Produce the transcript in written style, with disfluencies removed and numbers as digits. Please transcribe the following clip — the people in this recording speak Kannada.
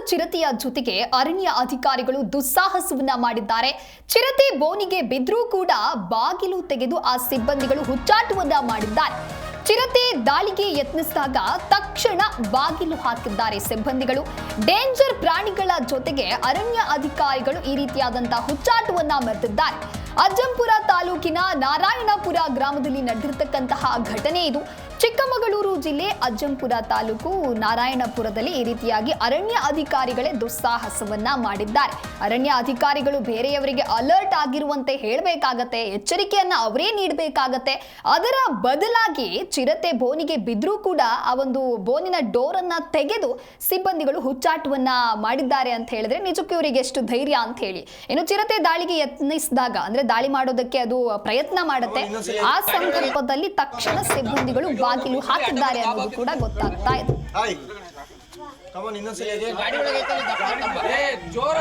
ಚಿರತೆಯ ಜೊತೆಗೆ ಅರಣ್ಯ ಅಧಿಕಾರಿಗಳು ದುಸ್ಸಾಹಸವನ್ನ ಮಾಡಿದ್ದಾರೆ. ಚಿರತೆ ಬೋನಿಗೆ ಬಿದ್ರೂ ಕೂಡ ಬಾಗಿಲು ತೆಗೆದು ಆ ಸಿಬ್ಬಂದಿಗಳು ಹುಚ್ಚಾಟವನ್ನ ಮಾಡಿದ್ದಾರೆ. ಚಿರತೆ ದಾಳಿಗೆ ಯತ್ನಿಸಿದಾಗ ತಕ್ಷಣ ಬಾಗಿಲು ಹಾಕಿದ್ದಾರೆ ಸಿಬ್ಬಂದಿಗಳು. ಡೇಂಜರ್ ಪ್ರಾಣಿಗಳ ಜೊತೆಗೆ ಅರಣ್ಯ ಅಧಿಕಾರಿಗಳು ಈ ರೀತಿಯಾದಂತಹ ಹುಚ್ಚಾಟವನ್ನ ಮೆರೆದಿದ್ದಾರೆ. ಅಜ್ಜಂಪುರ ತಾಲೂಕಿನ ನಾರಾಯಣಪುರ ಗ್ರಾಮದಲ್ಲಿ ನಡೆದಿರತಕ್ಕಂತಹ ಘಟನೆ ಇದು. ಚಿಕ್ಕಮಗಳೂರು ಜಿಲ್ಲೆ ಅಜ್ಜಂಪುರ ತಾಲೂಕು ನಾರಾಯಣಪುರದಲ್ಲಿ ಈ ರೀತಿಯಾಗಿ ಅರಣ್ಯ ಅಧಿಕಾರಿಗಳೇ ದುಸ್ಸಾಹಸವನ್ನ ಮಾಡಿದ್ದಾರೆ. ಅರಣ್ಯ ಅಧಿಕಾರಿಗಳು ಬೇರೆಯವರಿಗೆ ಅಲರ್ಟ್ ಆಗಿರುವಂತೆ ಹೇಳಬೇಕಾಗತ್ತೆ, ಎಚ್ಚರಿಕೆಯನ್ನ ಅವರೇ ನೀಡಬೇಕಾಗತ್ತೆ. ಅದರ ಬದಲಾಗಿ ಚಿರತೆ ಬೋನಿಗೆ ಬಿದ್ರೂ ಕೂಡ ಆ ಒಂದು ಬೋನಿನ ಡೋರ್ ಅನ್ನ ತೆಗೆದು ಸಿಬ್ಬಂದಿಗಳು ಹುಚ್ಚಾಟವನ್ನ ಮಾಡಿದ್ದಾರೆ ಅಂತ ಹೇಳಿದ್ರೆ ನಿಜಕ್ಕೂ ಇವರಿಗೆ ಎಷ್ಟು ಧೈರ್ಯ ಅಂತ ಹೇಳಿ. ಇನ್ನು ಚಿರತೆ ದಾಳಿಗೆ ಯತ್ನಿಸಿದಾಗ ಅಂದ್ರೆ ದಾಳಿ ಮಾಡೋದಕ್ಕೆ ಅದು ಪ್ರಯತ್ನ ಮಾಡುತ್ತೆ. ಆ ಸಂದರ್ಭದಲ್ಲಿ ತಕ್ಷಣ ಸಿಬ್ಬಂದಿಗಳು ಬಾಗಿಲು ಹಾಕಿದ್ದಾರೆ ಅನ್ನೋದು ಕೂಡ ಗೊತ್ತಾಗ್ತಾ ಇದೆ. ಜೋರ